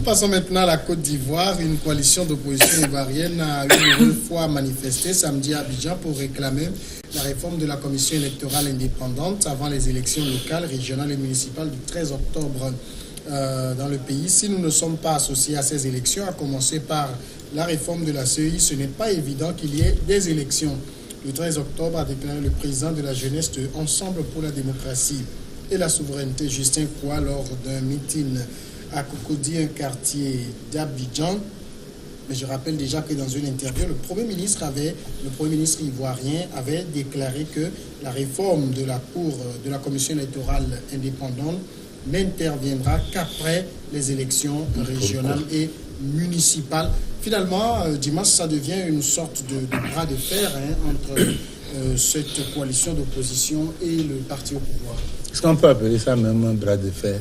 Passons maintenant à la Côte d'Ivoire. Une coalition d'opposition ivoirienne a une nouvelle fois manifesté samedi à Abidjan pour réclamer la réforme de la commission électorale indépendante avant les élections locales, régionales et municipales du 13 octobre dans le pays. Si nous ne sommes pas associés à ces élections, à commencer par la réforme de la CEI, ce n'est pas évident qu'il y ait des élections. Le 13 octobre a déclaré le président de la jeunesse de Ensemble pour la démocratie et la souveraineté, Justin Kouya, lors d'un meeting à Cocody, un quartier d'Abidjan. Mais je rappelle déjà que dans une interview, le Premier ministre ivoirien avait déclaré que la réforme de la commission électorale indépendante n'interviendra qu'après les élections régionales et municipales. Finalement, dimanche, ça devient une sorte de bras de fer entre cette coalition d'opposition et le parti au pouvoir. Est-ce qu'on peut appeler ça même un bras de fer?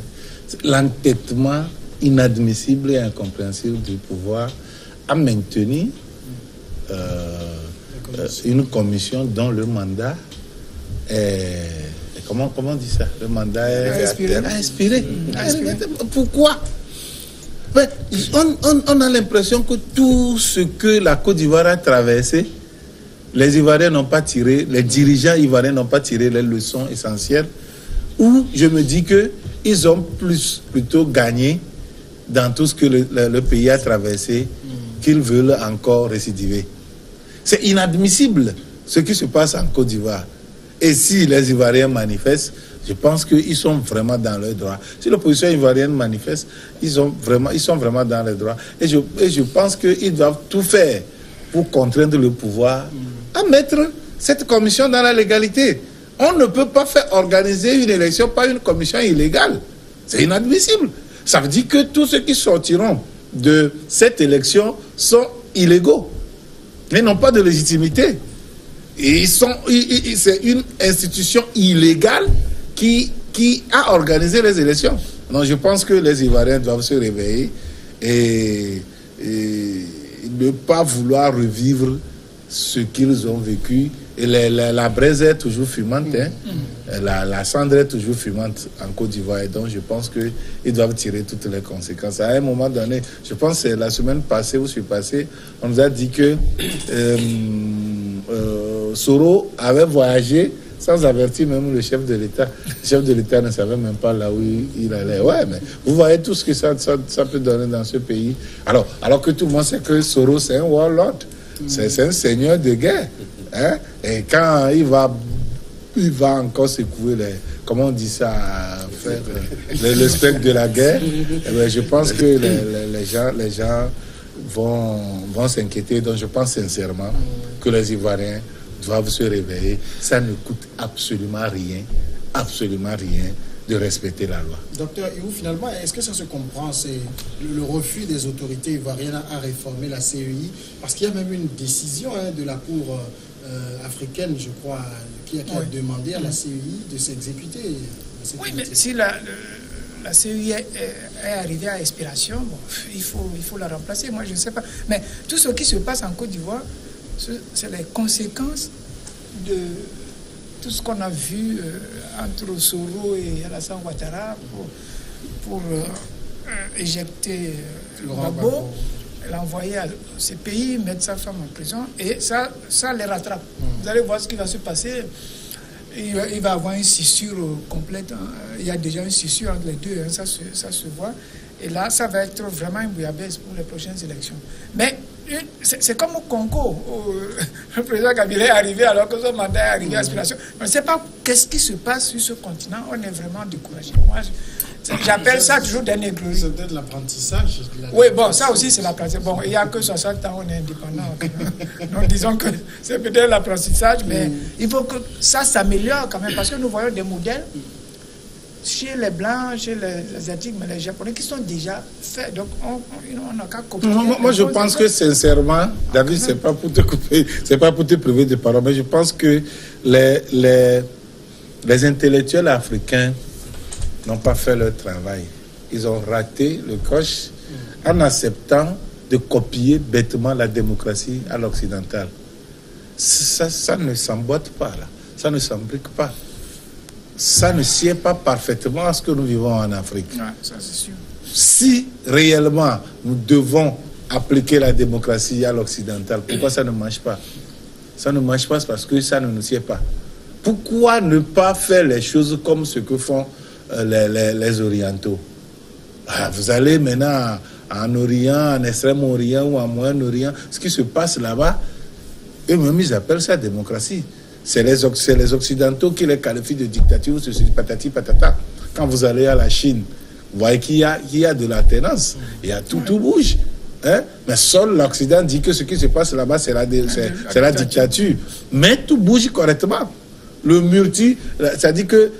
L'entêtement inadmissible et incompréhensible du pouvoir a maintenu une commission dont le mandat est... Comment on dit ça? Le mandat est inspiré. Pourquoi? On a l'impression que tout ce que la Côte d'Ivoire a traversé, les Ivoiriens n'ont pas tiré, les dirigeants ivoiriens n'ont pas tiré les leçons essentielles, où je me dis qu'ils ont plutôt gagné dans tout ce que le pays a traversé, qu'ils veulent encore récidiver. C'est inadmissible ce qui se passe en Côte d'Ivoire. Et si les Ivoiriens manifestent, je pense qu'ils sont vraiment dans leurs droits. Si l'opposition ivoirienne manifeste, ils sont vraiment dans leurs droits. Et je pense qu'ils doivent tout faire pour contraindre le pouvoir à mettre cette commission dans la légalité. On ne peut pas faire organiser une élection par une commission illégale. C'est inadmissible. Ça veut dire que tous ceux qui sortiront de cette élection sont illégaux. Ils n'ont pas de légitimité. Et c'est une institution illégale qui a organisé les élections. Donc je pense que les Ivoiriens doivent se réveiller et ne pas vouloir revivre ce qu'ils ont vécu. Et la braise est toujours fumante, la cendre est toujours fumante en Côte d'Ivoire. Et donc je pense qu'ils doivent tirer toutes les conséquences. À un moment donné, je pense que c'est la semaine passée ou surpassée, on nous a dit que Soro avait voyagé sans avertir même le chef de l'État. Le chef de l'État ne savait même pas là où il allait. Ouais, mais vous voyez tout ce que ça peut donner dans ce pays. Alors que tout le monde sait que Soro, c'est un warlord. C'est un seigneur de guerre. Hein? Et quand il va encore secouer comment on dit ça, faire le spectre de la guerre, eh bien, je pense que les gens vont s'inquiéter. Donc je pense sincèrement que les Ivoiriens doivent se réveiller. Ça ne coûte absolument rien de respecter la loi. Docteur Iou, finalement, est-ce que ça se comprend? C'est le refus des autorités ivoiriennes à réformer la CEI, parce qu'il y a même une décision de la Cour africaine, je crois, qui a demandé à la CEI de s'exécuter. Oui, mais si la CEI est arrivée à expiration, bon, il faut la remplacer. Moi, je ne sais pas. Mais tout ce qui se passe en Côte d'Ivoire, c'est les conséquences de tout ce qu'on a vu entre Soro et Alassane Ouattara pour éjecter Gbagbo, l'envoyer à ces pays, mettre sa femme en prison, et ça les rattrape. Vous allez voir ce qui va se passer. Il va avoir une scissure complète. Il y a déjà une scissure entre les deux, ça se voit. Et là, ça va être vraiment une bouillabaisse pour les prochaines élections. Mais c'est comme au Congo, où le président Kabila est arrivé alors que son mandat est arrivé à aspiration. On ne sait pas qu'est-ce qui se passe sur ce continent. On est vraiment découragé. Moi, j'appelle ça toujours des négreries. C'est peut-être l'apprentissage. Oui, bon, ça aussi c'est l'apprentissage. Bon, il n'y a que 60 ans, on est indépendant. Donc disons que c'est peut-être l'apprentissage, mais il faut que ça s'améliore quand même, parce que nous voyons des modèles chez les Blancs, chez les Asiatiques, mais les Japonais qui sont déjà faits. Donc on n'a qu'à copier. Moi je pense que sincèrement, David, c'est pas pour te couper, c'est pas pour te priver de parole, mais je pense que les intellectuels africains n'ont pas fait leur travail. Ils ont raté le coche en acceptant de copier bêtement la démocratie à l'occidental. Ça ne s'emboîte pas là, ça ne s'embrique pas. Ça ne sied pas parfaitement à ce que nous vivons en Afrique. Ouais, ça c'est sûr. si réellement nous devons appliquer la démocratie à l'occidental, pourquoi ça ne marche pas? Ça ne marche pas parce que ça ne nous sied pas. Pourquoi ne pas faire les choses comme ce que font les orientaux? Vous allez maintenant en Orient, en Extrême-Orient ou en Moyen-Orient, ce qui se passe là-bas, eux-mêmes ils appellent ça démocratie. C'est les Occidentaux qui les qualifient de dictature, ceci, patati patata. Quand vous allez à la Chine, vous voyez qu'il y a de la tenance, tout bouge. Hein? Mais seul l'Occident dit que ce qui se passe là-bas, c'est la dictature. Mais tout bouge correctement. Le multi, c'est-à-dire que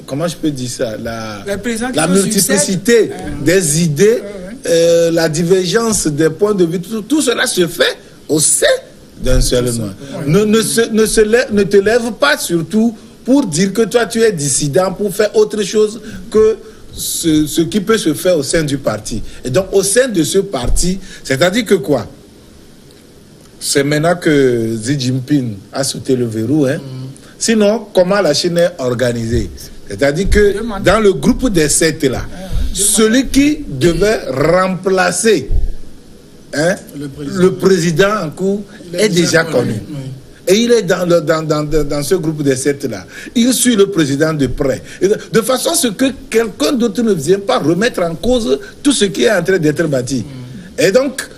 comment je peux dire ça, la multiplicité des idées, la divergence des points de vue, tout cela se fait au sein d'un seul nom. Ne te lève pas surtout pour dire que toi tu es dissident, pour faire autre chose que ce qui peut se faire au sein du parti. Et donc au sein de ce parti, c'est-à-dire que quoi? C'est maintenant que Xi Jinping a sauté le verrou. Hein? Sinon, comment la Chine est organisée? C'est-à-dire que dans le groupe des 7 là, celui qui devait remplacer le président en cours est déjà connu. Et il est dans ce groupe des 7 là. Il suit le président de près. De façon à ce que quelqu'un d'autre ne vienne pas remettre en cause tout ce qui est en train d'être bâti. Et donc,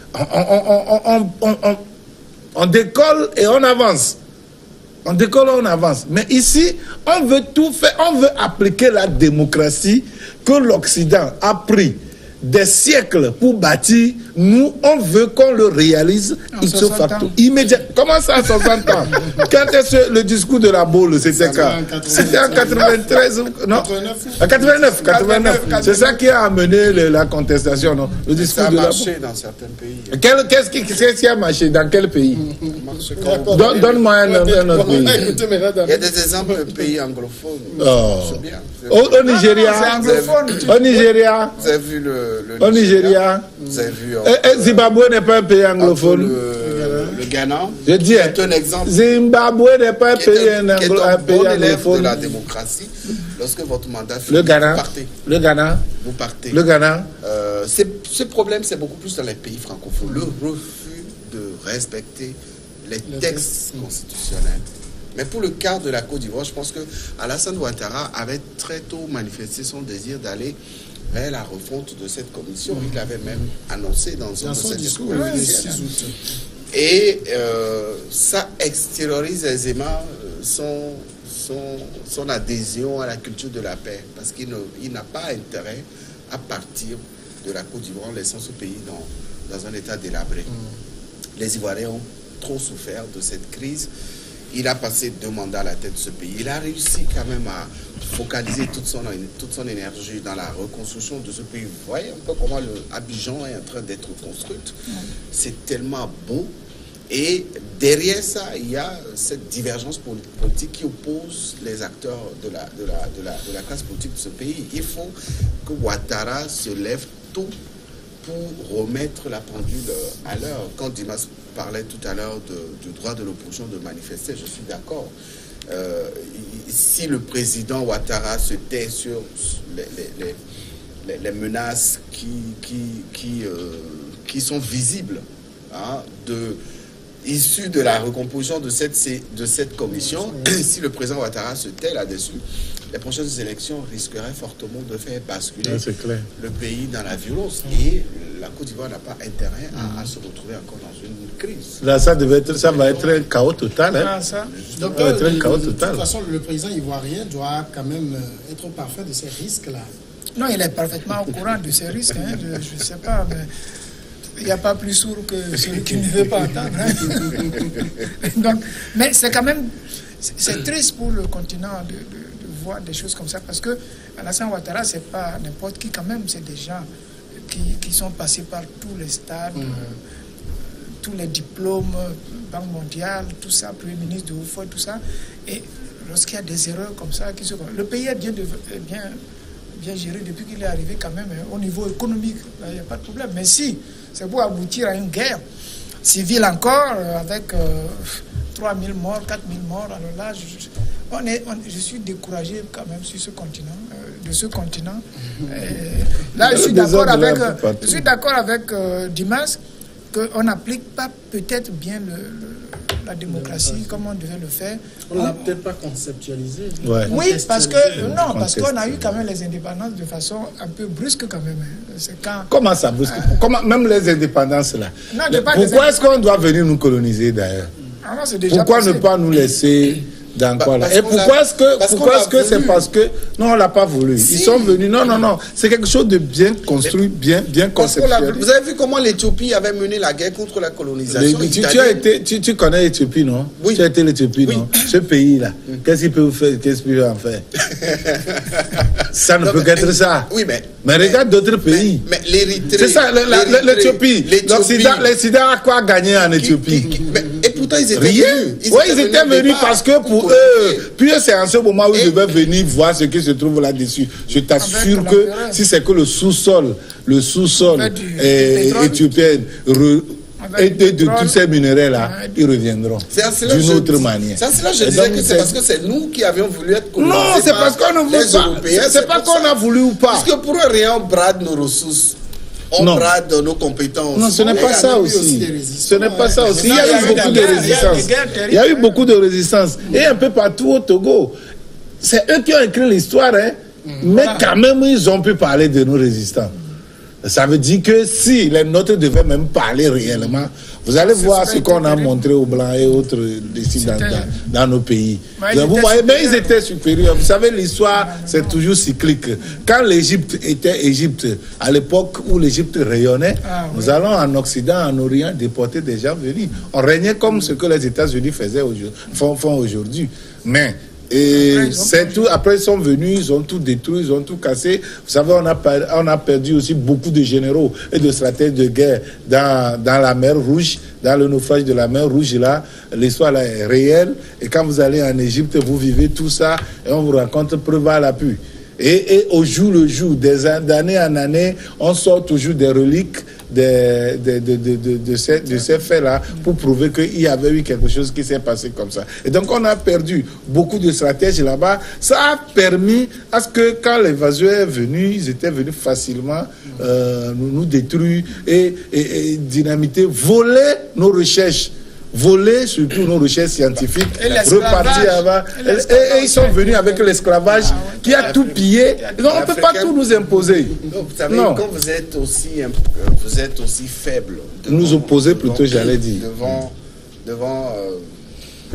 on décolle et on avance. On décolle et on avance. Mais ici, on veut tout faire. On veut appliquer la démocratie que l'Occident a pris des siècles pour bâtir. Nous, on veut qu'on le réalise ipso facto. Immédiatement. Comment ça, à 60 ans? Quand est-ce le discours de la boule? C'était quand? C'était en 93, non? En 89. C'est ça qui a amené la contestation, non? Le discours de la boule. Ça a marché dans certains pays. Qu'est-ce qui a marché? Dans quel pays? Donne-moi un autre pays. Il y a des exemples de pays anglophones. C'est bien. Au Nigeria. Au Nigeria. Vous avez vu au Nigeria. Vous avez vu. Zimbabwe n'est pas un pays anglophone. Le Ghana. Je dis, c'est un exemple. Zimbabwe n'est pas un pays anglophone. De la démocratie. Lorsque votre mandat finit, vous partez. Le Ghana. Vous partez. Le Ghana. Ce problème, c'est beaucoup plus dans les pays francophones. Le refus de respecter les textes constitutionnels. Mais pour le cas de la Côte d'Ivoire, je pense que Alassane Ouattara avait très tôt manifesté son désir d'aller vers la refonte de cette commission. Il l'avait même annoncé dans son discours. Et ça extériorise aisément son adhésion à la culture de la paix, parce qu'il n'a pas intérêt à partir de la Côte d'Ivoire en laissant ce pays dans un état délabré. Les Ivoiriens ont trop souffert de cette crise. Il a passé 2 mandats à la tête de ce pays. Il a réussi quand même à focaliser toute son énergie dans la reconstruction de ce pays. Vous voyez un peu comment Abidjan est en train d'être construite. C'est tellement beau. Et derrière ça, il y a cette divergence politique qui oppose les acteurs de la classe politique de ce pays. Il faut que Ouattara se lève tôt pour remettre la pendule à l'heure. Quand Dimas parlait tout à l'heure du droit de l'opposition de manifester, je suis d'accord. Si le président Ouattara se tait sur les menaces qui sont visibles, issues de la recomposition de cette commission, si le président Ouattara se tait là-dessus, les prochaines élections risqueraient fortement de faire basculer le pays dans la violence. Et la Côte d'Ivoire n'a pas intérêt à se retrouver encore dans une crise. Là, ça va être un chaos total. Hein? Donc, de toute façon, le président ivoirien doit quand même être au parfait de ces risques-là. Non, il est parfaitement au courant de ces risques. Hein. Je ne sais pas, mais il n'y a pas plus sourd que celui qui ne veut pas entendre. Hein. Donc, mais c'est quand même... C'est triste pour le continent de voir des choses comme ça, parce que Alassane Ouattara, c'est pas n'importe qui quand même, c'est des gens qui sont passés par tous les stades, tous les diplômes, Banque mondiale, tout ça, Premier ministre de Oufouet, tout ça. Et lorsqu'il y a des erreurs comme ça, le pays est bien géré depuis qu'il est arrivé quand même, au niveau économique, il n'y a pas de problème. Mais si c'est pour aboutir à une guerre civile encore, avec 3 000 morts, 4 000 morts, alors là, je suis découragé quand même sur ce continent, de ce continent. Là, je suis d'accord avec Dimas qu'on n'applique pas peut-être bien la démocratie comme on devait le faire. On ne l'a peut-être pas conceptualisé. Ouais. Oui, parce qu'on a eu quand même les indépendances de façon un peu brusque quand même. C'est quand... Comment ça brusque? Même les indépendances là. Non, pourquoi est-ce qu'on doit venir nous coloniser d'ailleurs? Ah non, c'est déjà pourquoi passé. ne pas nous laisser dans quoi là? Et pourquoi est-ce que c'est parce que non, on l'a pas voulu. Si. Ils sont venus. Non, c'est quelque chose de bien construit, bien conceptuel. Vous avez vu comment l'Éthiopie avait mené la guerre contre la colonisation Tu connais l'Éthiopie, non? Oui. Tu as été l'Éthiopie, Oui. non? Ce pays là, qu'est-ce qu'il peut faire? Qu'est-ce qu'il peut en faire? Ça ne peut qu'être ça. Oui, mais regarde d'autres pays. Mais l'Érythrée. C'est ça, l'Éthiopie. L'Occident a quoi gagner en Éthiopie? Et pourtant, ils étaient Rien. venus. Oui, ils étaient venus parce que pour eux, puis c'est en ce moment où ils devaient venir voir ce qui se trouve là-dessus. Je t'assure que si c'est que le sous-sol éthiopien et de tous ces minéraux-là, ils reviendront d'une autre manière. C'est cela je disais que c'est parce que c'est nous qui avions voulu être colonisés. Non, c'est parce qu'on ne veut pas. C'est pas qu'on a voulu ou pas. Parce que pour rien, on brade nos ressources. On brade nos compétences. Non, ce n'est pas ça aussi. Ce n'est pas ça aussi. Il y a eu beaucoup de résistance. Il y a eu beaucoup de résistance. Et un peu partout au Togo. C'est eux qui ont écrit l'histoire, hein. Mais quand même, ils ont pu parler de nos résistants. Ça veut dire que si les nôtres devaient même parler réellement, vous allez voir ce qu'on a montré aux Blancs et autres ici dans nos pays. Vous voyez, mais ils étaient supérieurs. Vous savez, l'histoire, c'est toujours cyclique. Quand l'Égypte était Égypte, à l'époque où l'Égypte rayonnait, nous allons en Occident, en Orient, déporter des gens venus. On régnait comme ce que les États-Unis font aujourd'hui. Mais... Et c'est tout. Après, ils sont venus, ils ont tout détruit, ils ont tout cassé. Vous savez, on a perdu aussi beaucoup de généraux et de stratèges de guerre dans la mer Rouge, dans le naufrage de la mer Rouge. Là, l'histoire là est réelle. Et quand vous allez en Égypte, vous vivez tout ça et on vous raconte preuve à l'appui. Et au jour le jour, d'année en année, on sort toujours des reliques de ces faits-là pour prouver qu'il y avait eu quelque chose qui s'est passé comme ça. Et donc, on a perdu beaucoup de stratèges là-bas. Ça a permis à ce que quand l'évasion est venue, ils étaient venus facilement nous détruire et dynamiter, voler nos recherches. Voler surtout nos recherches scientifiques, repartir avant. Et ils sont venus avec l'esclavage qui a tout pillé. Donc on ne peut pas tout nous imposer. Vous savez, quand vous êtes aussi faible. Nous opposer plutôt, j'allais dire. Devant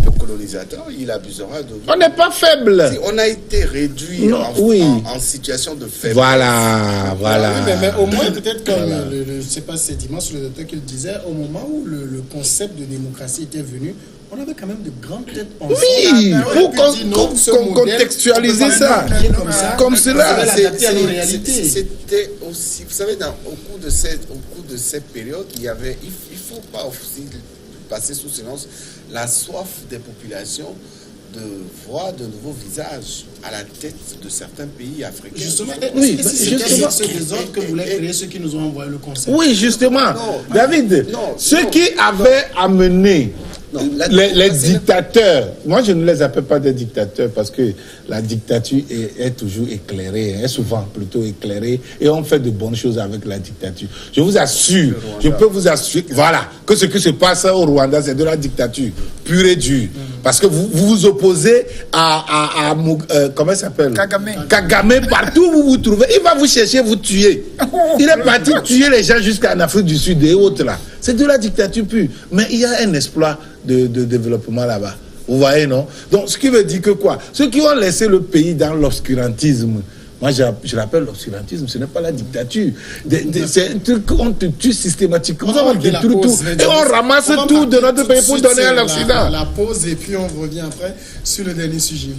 le colonisateur, il abusera de vous. On n'est pas faible. Si on a été réduit en situation de faiblesse. Voilà. Oui, mais au moins, peut-être comme, je ne sais pas si c'est dimanche le docteur qui le disait, au moment où le concept de démocratie était venu, on avait quand même de grandes têtes pensantes. Oui, pour contextualiser ça. Comme cela. C'était aussi, vous savez, au cours de cette période, il ne faut pas aussi passer sous silence la soif des populations de voir de nouveaux visages à la tête de certains pays africains. Justement, justement. C'est des ordres que voulaient créer ceux qui nous ont envoyé le concept. Oui, justement. David, ceux qui avaient amené les dictateurs, moi je ne les appelle pas des dictateurs parce que la dictature est toujours éclairée, est souvent plutôt éclairée et on fait de bonnes choses avec la dictature. Je vous assure, je peux vous assurer, voilà, que ce qui se passe au Rwanda, c'est de la dictature pure et dure. Parce que vous vous opposez à comment il s'appelle? Kagame, partout où vous vous trouvez, il va vous chercher, vous tuer. Il est parti tuer les gens jusqu'en Afrique du Sud et autres là. C'est de la dictature pure. Mais il y a un exploit de développement là-bas. Vous voyez, non? Donc, ce qui veut dire que quoi? Ceux qui ont laissé le pays dans l'obscurantisme, moi je l'appelle l'obscurantisme, ce n'est pas la dictature. C'est un truc qu'on te tue systématiquement, on détruit tout. Et on ramasse tout de notre pays pour donner à l'Occident. La pause et puis on revient après sur le dernier sujet.